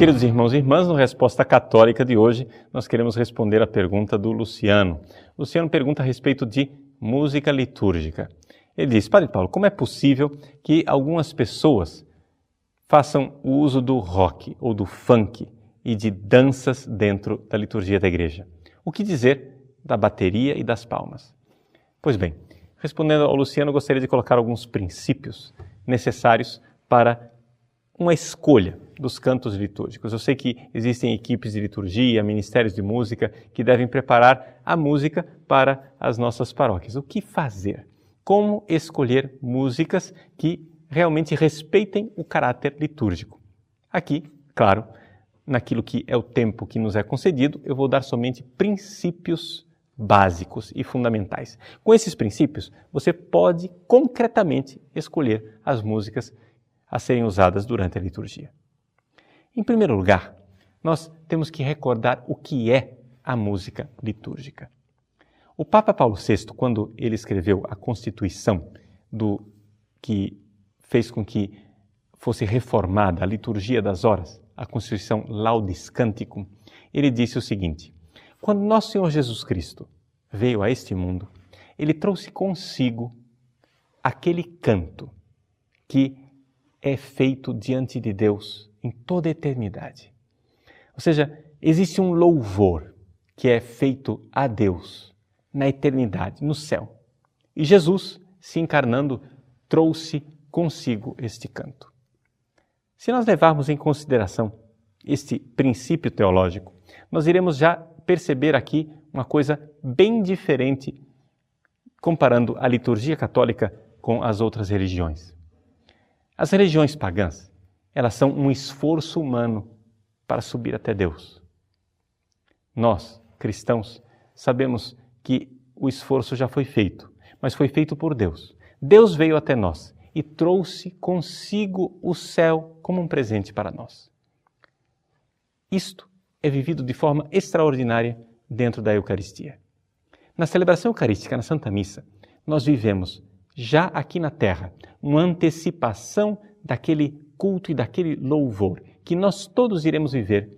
Queridos irmãos e irmãs, no Resposta Católica de hoje, nós queremos responder a pergunta do Luciano. Luciano pergunta a respeito de música litúrgica. Ele diz: Padre Paulo, como é possível que algumas pessoas façam o uso do rock ou do funk e de danças dentro da liturgia da igreja? O que dizer da bateria e das palmas? Pois bem, respondendo ao Luciano, eu gostaria de colocar alguns princípios necessários para uma escolha dos cantos litúrgicos. Eu sei que existem equipes de liturgia, ministérios de música que devem preparar a música para as nossas paróquias. O que fazer? Como escolher músicas que realmente respeitem o caráter litúrgico? Aqui, claro, naquilo que é o tempo que nos é concedido, eu vou dar somente princípios básicos e fundamentais. Com esses princípios, você pode concretamente escolher as músicas a serem usadas durante a liturgia. Em primeiro lugar, nós temos que recordar o que é a música litúrgica. O Papa Paulo VI, quando ele escreveu a Constituição que fez com que fosse reformada a liturgia das horas, a Constituição Laudis Canticum, ele disse o seguinte: quando nosso Senhor Jesus Cristo veio a este mundo, ele trouxe consigo aquele canto que é feito diante de Deus em toda a eternidade. Ou seja, existe um louvor que é feito a Deus na eternidade, no céu. E Jesus, se encarnando, trouxe consigo este canto. Se nós levarmos em consideração este princípio teológico, nós iremos já perceber aqui uma coisa bem diferente comparando a liturgia católica com as outras religiões. As religiões pagãs, elas são um esforço humano para subir até Deus. Nós, cristãos, sabemos que o esforço já foi feito, mas foi feito por Deus. Deus veio até nós e trouxe consigo o céu como um presente para nós. Isto é vivido de forma extraordinária dentro da Eucaristia. Na celebração eucarística, na Santa Missa, nós vivemos já aqui na terra uma antecipação daquele culto e daquele louvor que nós todos iremos viver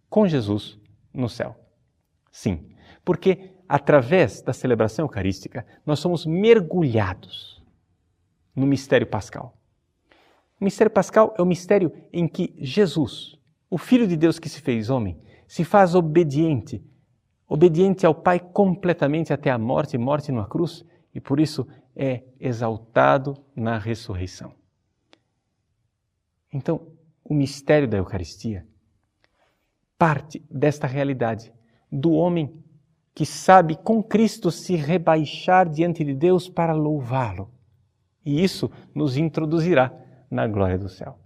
com Jesus no céu. Sim, porque através da celebração eucarística nós somos mergulhados no mistério pascal. O mistério pascal é o mistério em que Jesus, o Filho de Deus que se fez homem, se faz obediente ao Pai completamente até a morte numa cruz, e por isso é exaltado na ressurreição. Então, o mistério da Eucaristia parte desta realidade do homem que sabe com Cristo se rebaixar diante de Deus para louvá-lo. E isso nos introduzirá na glória do céu.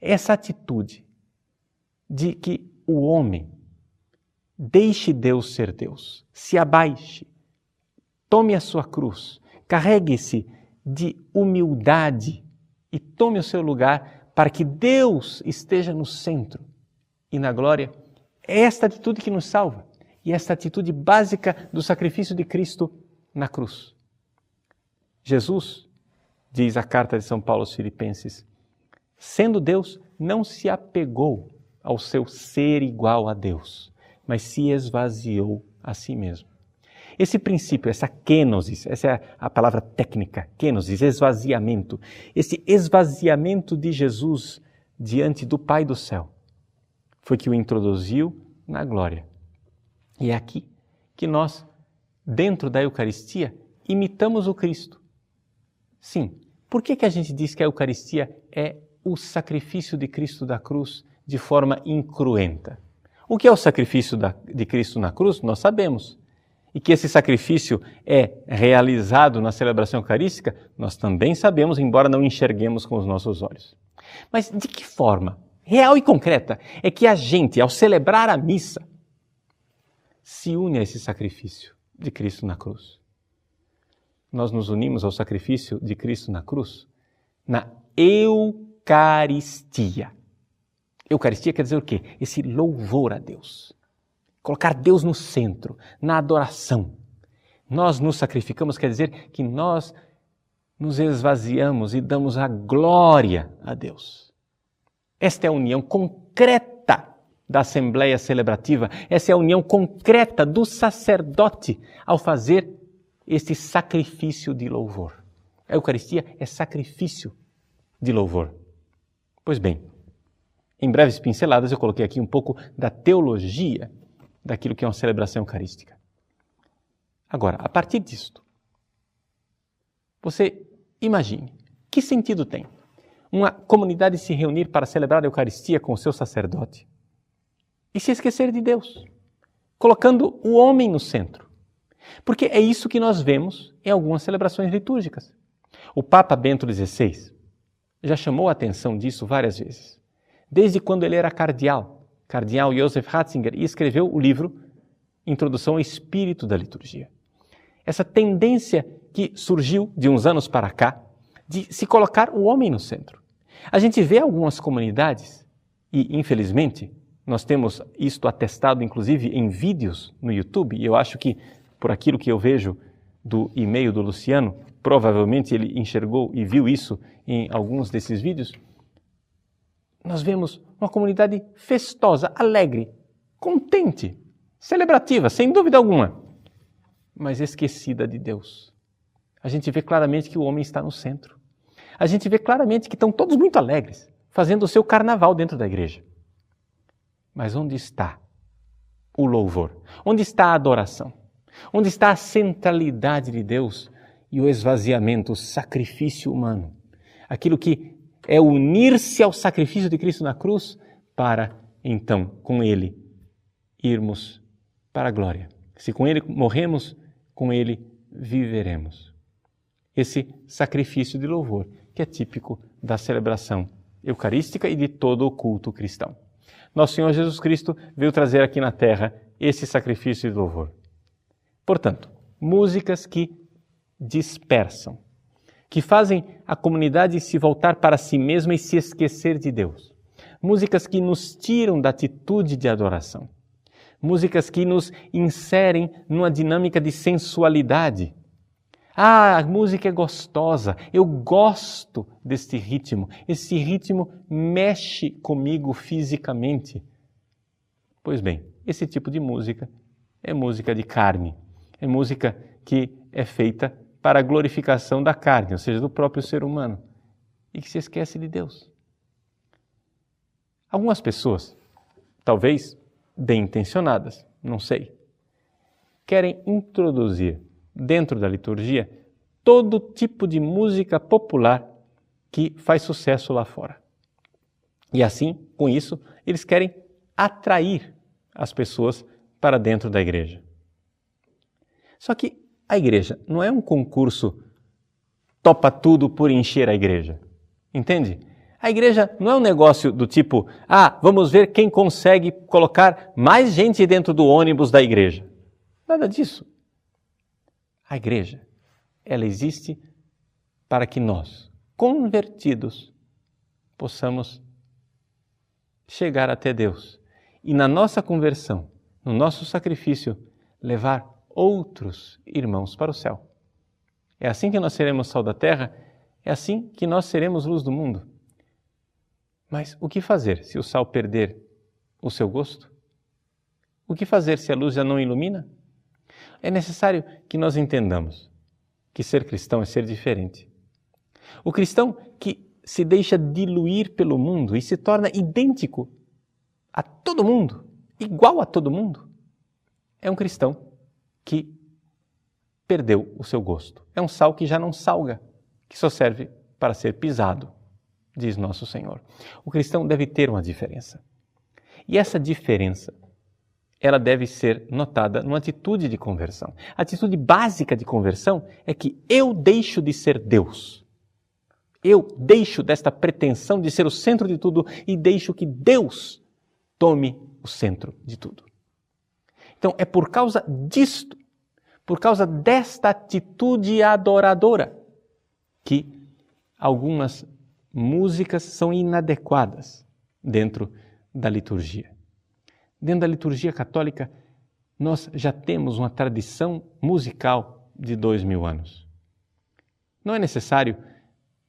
Essa atitude de que o homem deixe Deus ser Deus, se abaixe, tome a sua cruz, carregue-se de humildade e tome o seu lugar para que Deus esteja no centro e na glória. É esta atitude que nos salva e esta atitude básica do sacrifício de Cristo na cruz. Jesus, diz a carta de São Paulo aos Filipenses, sendo Deus, não se apegou ao seu ser igual a Deus, mas se esvaziou a si mesmo. Esse princípio, essa kenosis, essa é a palavra técnica, kenosis, esvaziamento. Esse esvaziamento de Jesus diante do Pai do céu foi que o introduziu na glória. E é aqui que nós, dentro da Eucaristia, imitamos o Cristo. Sim, por que a gente diz que a Eucaristia é o sacrifício de Cristo da cruz de forma incruenta? O que é o sacrifício de Cristo na cruz? Nós sabemos. E que esse sacrifício é realizado na celebração eucarística, nós também sabemos, embora não enxerguemos com os nossos olhos. Mas de que forma, real e concreta, é que a gente, ao celebrar a missa, se une a esse sacrifício de Cristo na cruz? Nós nos unimos ao sacrifício de Cristo na cruz na Eucaristia. Eucaristia quer dizer o quê? Esse louvor a Deus. Colocar Deus no centro, na adoração. Nós nos sacrificamos, quer dizer que nós nos esvaziamos e damos a glória a Deus. Esta é a união concreta da Assembleia Celebrativa. Essa é a união concreta do sacerdote ao fazer este sacrifício de louvor. A Eucaristia é sacrifício de louvor. Pois bem, em breves pinceladas eu coloquei aqui um pouco da teologia daquilo que é uma celebração eucarística. Agora, a partir disto, você imagine, que sentido tem uma comunidade se reunir para celebrar a Eucaristia com o seu sacerdote e se esquecer de Deus, colocando o homem no centro? Porque é isso que nós vemos em algumas celebrações litúrgicas. O Papa Bento XVI já chamou a atenção disso várias vezes, desde quando ele era cardeal Joseph Ratzinger, e escreveu o livro Introdução ao Espírito da Liturgia. Essa tendência que surgiu de uns anos para cá, de se colocar o homem no centro. A gente vê algumas comunidades, e infelizmente nós temos isto atestado inclusive em vídeos no YouTube, e eu acho que por aquilo que eu vejo do e-mail do Luciano, provavelmente ele enxergou e viu isso em alguns desses vídeos, nós vemos uma comunidade festosa, alegre, contente, celebrativa, sem dúvida alguma, mas esquecida de Deus. A gente vê claramente que o homem está no centro. A gente vê claramente que estão todos muito alegres, fazendo o seu carnaval dentro da igreja. Mas onde está o louvor? Onde está a adoração? Onde está a centralidade de Deus e o esvaziamento, o sacrifício humano? Aquilo que é unir-se ao sacrifício de Cristo na cruz para, então, com Ele, irmos para a glória. Se com Ele morremos, com Ele viveremos. Esse sacrifício de louvor, que é típico da celebração eucarística e de todo o culto cristão. Nosso Senhor Jesus Cristo veio trazer aqui na terra esse sacrifício de louvor. Portanto, músicas que dispersam, que fazem a comunidade se voltar para si mesma e se esquecer de Deus. Músicas que nos tiram da atitude de adoração. Músicas que nos inserem numa dinâmica de sensualidade. Ah, a música é gostosa, eu gosto deste ritmo. Esse ritmo mexe comigo fisicamente. Pois bem, esse tipo de música é música de carne. É música que é feita para a glorificação da carne, ou seja, do próprio ser humano, e que se esquece de Deus. Algumas pessoas, talvez bem intencionadas, não sei, querem introduzir dentro da liturgia todo tipo de música popular que faz sucesso lá fora. E assim, com isso, eles querem atrair as pessoas para dentro da igreja. Só que a igreja não é um concurso topa tudo por encher a igreja. Entende? A igreja não é um negócio do tipo, vamos ver quem consegue colocar mais gente dentro do ônibus da igreja. Nada disso. A igreja, ela existe para que nós, convertidos, possamos chegar até Deus. E na nossa conversão, no nosso sacrifício, levar outros irmãos para o céu. É assim que nós seremos sal da terra, é assim que nós seremos luz do mundo. Mas o que fazer se o sal perder o seu gosto? O que fazer se a luz já não ilumina? É necessário que nós entendamos que ser cristão é ser diferente. O cristão que se deixa diluir pelo mundo e se torna idêntico a todo mundo, igual a todo mundo, é um cristão que perdeu o seu gosto. É um sal que já não salga, que só serve para ser pisado, diz nosso Senhor. O cristão deve ter uma diferença. E essa diferença, ela deve ser notada numa atitude de conversão. A atitude básica de conversão é que eu deixo de ser Deus. Eu deixo desta pretensão de ser o centro de tudo e deixo que Deus tome o centro de tudo. Então, é por causa disto, por causa desta atitude adoradora, que algumas músicas são inadequadas dentro da liturgia. Dentro da liturgia católica, nós já temos uma tradição musical de 2000 anos. Não é necessário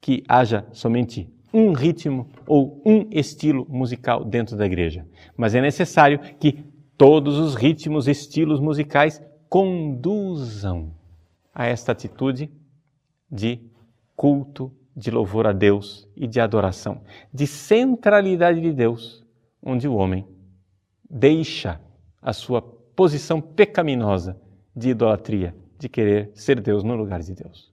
que haja somente um ritmo ou um estilo musical dentro da igreja, mas é necessário que todos os ritmos e estilos musicais conduzam a esta atitude de culto, de louvor a Deus e de adoração, de centralidade de Deus, onde o homem deixa a sua posição pecaminosa de idolatria, de querer ser Deus no lugar de Deus.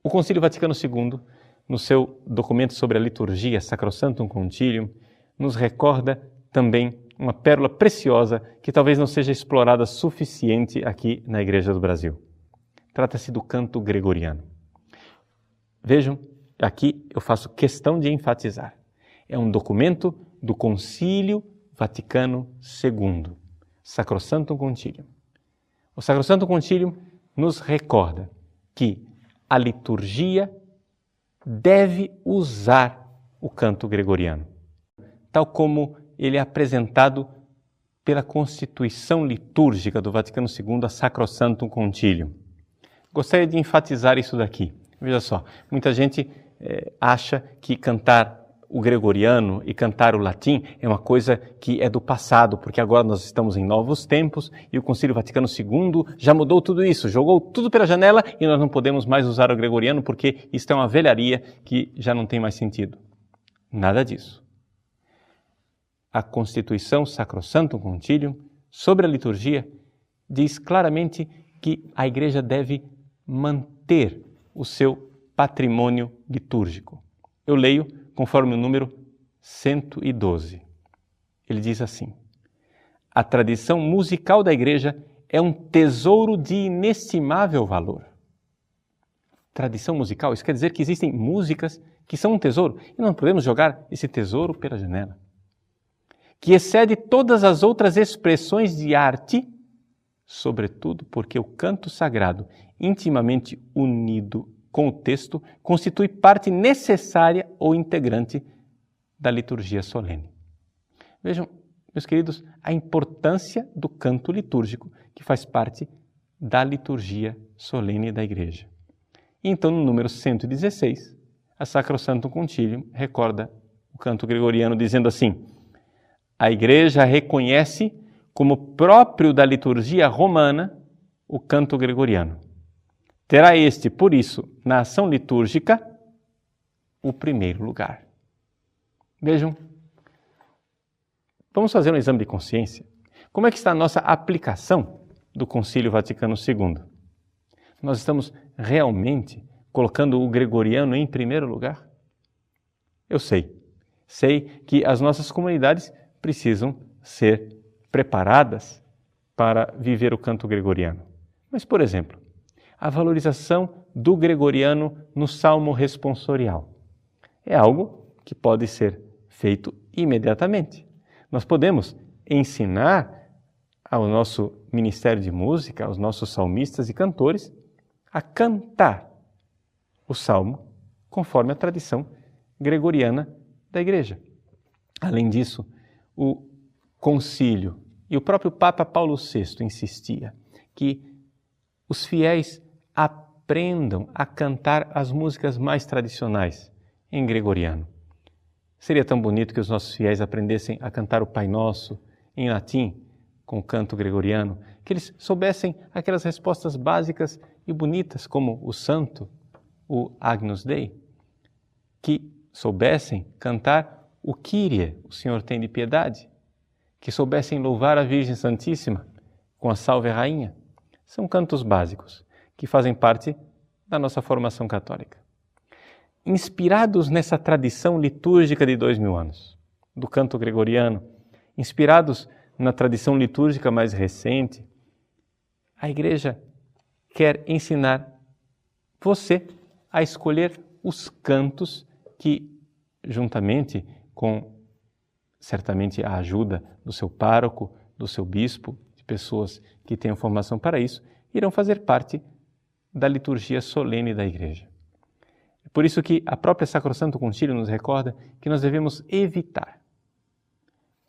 O Concílio Vaticano II, no seu documento sobre a liturgia, Sacrosanctum Concilium, nos recorda também uma pérola preciosa que talvez não seja explorada suficiente aqui na Igreja do Brasil. Trata-se do canto gregoriano. Vejam, aqui eu faço questão de enfatizar. É um documento do Concílio Vaticano II, Sacrosanctum Concilium. O Sacrosanctum Concilium nos recorda que a liturgia deve usar o canto gregoriano, tal como ele é apresentado pela Constituição Litúrgica do Vaticano II, a Sacrosanctum Concilium. Gostaria de enfatizar isso daqui. Veja só, muita gente acha que cantar o gregoriano e cantar o latim é uma coisa que é do passado, porque agora nós estamos em novos tempos e o Concílio Vaticano II já mudou tudo isso, jogou tudo pela janela e nós não podemos mais usar o gregoriano porque isso é uma velharia que já não tem mais sentido. Nada disso. A Constituição Sacrosanctum Concilium sobre a liturgia diz claramente que a Igreja deve manter o seu patrimônio litúrgico. Eu leio conforme o número 112. Ele diz assim: a tradição musical da Igreja é um tesouro de inestimável valor. Tradição musical, isso quer dizer que existem músicas que são um tesouro e não podemos jogar esse tesouro pela janela. Que excede todas as outras expressões de arte, sobretudo porque o canto sagrado, intimamente unido com o texto, constitui parte necessária ou integrante da liturgia solene. Vejam, meus queridos, a importância do canto litúrgico, que faz parte da liturgia solene da Igreja. E então, no número 116, a Sacrosanctum Concilium recorda o canto gregoriano dizendo assim: a Igreja reconhece como próprio da liturgia romana o canto gregoriano. Terá este, por isso, na ação litúrgica, o primeiro lugar. Vejam, vamos fazer um exame de consciência. Como é que está a nossa aplicação do Concílio Vaticano II? Nós estamos realmente colocando o gregoriano em primeiro lugar? Eu sei que as nossas comunidades precisam ser preparadas para viver o canto gregoriano. Mas, por exemplo, a valorização do gregoriano no salmo responsorial é algo que pode ser feito imediatamente. Nós podemos ensinar ao nosso Ministério de Música, aos nossos salmistas e cantores, a cantar o salmo conforme a tradição gregoriana da Igreja. Além disso, o concílio e o próprio Papa Paulo VI insistia que os fiéis aprendam a cantar as músicas mais tradicionais em gregoriano. Seria tão bonito que os nossos fiéis aprendessem a cantar o Pai Nosso em latim, com o canto gregoriano, que eles soubessem aquelas respostas básicas e bonitas, como o Santo, o Agnus Dei, que soubessem cantar o Kyrie, o Senhor tem de piedade, que soubessem louvar a Virgem Santíssima com a Salve Rainha. São cantos básicos que fazem parte da nossa formação católica. Inspirados nessa tradição litúrgica de 2000 anos, do canto gregoriano, inspirados na tradição litúrgica mais recente, a Igreja quer ensinar você a escolher os cantos que, juntamente com, certamente, a ajuda do seu pároco, do seu bispo, de pessoas que tenham formação para isso, irão fazer parte da liturgia solene da Igreja. É por isso que a própria Sacrosanctum Concilium nos recorda que nós devemos evitar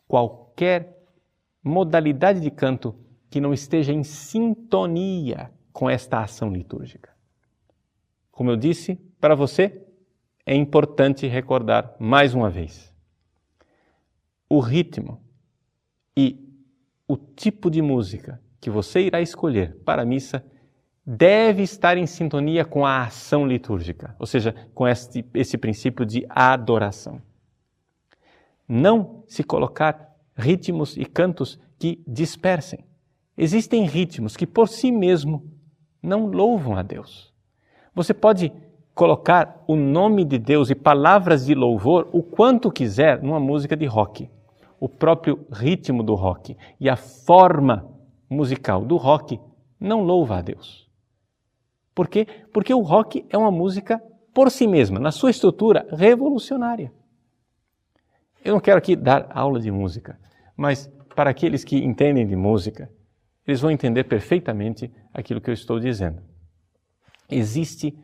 qualquer modalidade de canto que não esteja em sintonia com esta ação litúrgica. Como eu disse, para você é importante recordar mais uma vez. O ritmo e o tipo de música que você irá escolher para a missa deve estar em sintonia com a ação litúrgica, ou seja, com esse princípio de adoração. Não se colocar ritmos e cantos que dispersem. Existem ritmos que por si mesmo não louvam a Deus. Você pode colocar o nome de Deus e palavras de louvor o quanto quiser numa música de rock. O próprio ritmo do rock e a forma musical do rock não louva a Deus. Por quê? Porque o rock é uma música por si mesma, na sua estrutura, revolucionária. Eu não quero aqui dar aula de música, mas para aqueles que entendem de música, eles vão entender perfeitamente aquilo que eu estou dizendo. Existe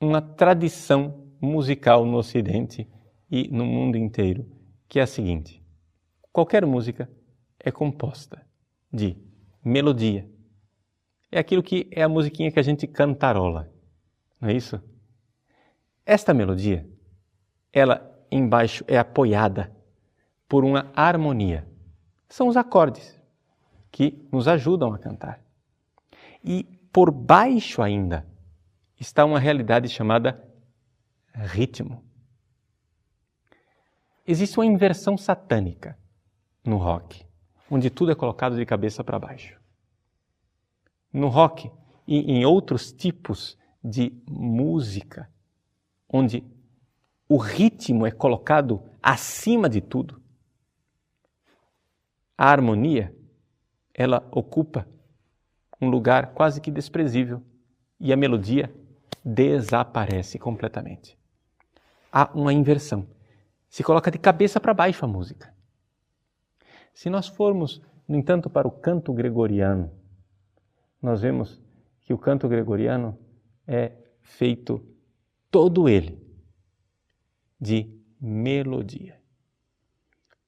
uma tradição musical no Ocidente e no mundo inteiro, que é a seguinte: qualquer música é composta de melodia. É aquilo que é a musiquinha que a gente cantarola, não é isso? Esta melodia, ela embaixo é apoiada por uma harmonia. São os acordes que nos ajudam a cantar. E por baixo ainda está uma realidade chamada ritmo. Existe uma inversão satânica no rock, onde tudo é colocado de cabeça para baixo. No rock e em outros tipos de música, onde o ritmo é colocado acima de tudo, a harmonia, ela ocupa um lugar quase que desprezível e a melodia desaparece completamente. Há uma inversão. Se coloca de cabeça para baixo a música. Se nós formos, no entanto, para o canto gregoriano, nós vemos que o canto gregoriano é feito todo ele de melodia.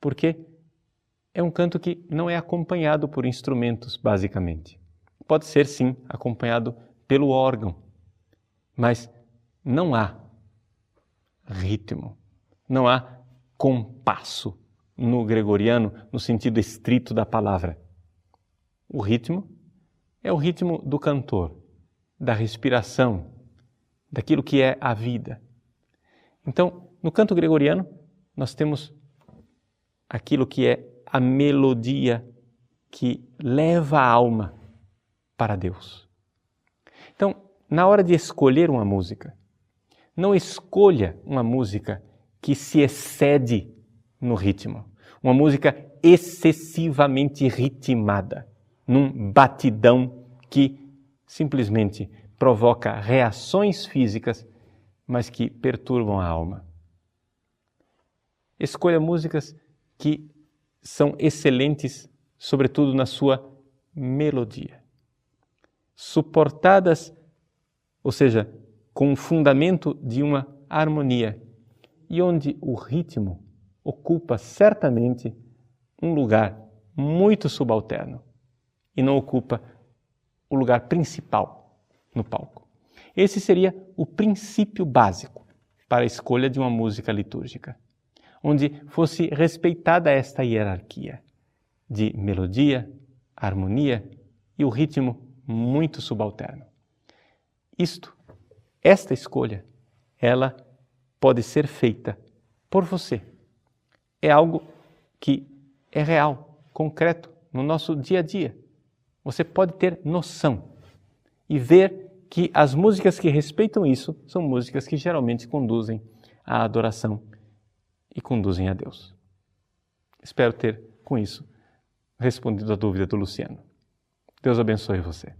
Porque é um canto que não é acompanhado por instrumentos, basicamente. Pode ser, sim, acompanhado pelo órgão, mas não há ritmo, não há compasso no gregoriano, no sentido estrito da palavra. O ritmo é o ritmo do cantor, da respiração, daquilo que é a vida. Então, no canto gregoriano, nós temos aquilo que é a melodia que leva a alma para Deus. Então, na hora de escolher uma música, não escolha uma música que se excede no ritmo, uma música excessivamente ritmada, num batidão que simplesmente provoca reações físicas, mas que perturbam a alma. Escolha músicas que são excelentes, sobretudo na sua melodia. Suportadas, ou seja, com o fundamento de uma harmonia, e onde o ritmo ocupa certamente um lugar muito subalterno e não ocupa o lugar principal no palco. Esse seria o princípio básico para a escolha de uma música litúrgica, onde fosse respeitada esta hierarquia de melodia, harmonia e o ritmo muito subalterno. Esta escolha, ela pode ser feita por você. É algo que é real, concreto, no nosso dia a dia. Você pode ter noção e ver que as músicas que respeitam isso são músicas que geralmente conduzem à adoração e conduzem a Deus. Espero ter, com isso, respondido à dúvida do Luciano. Deus abençoe você.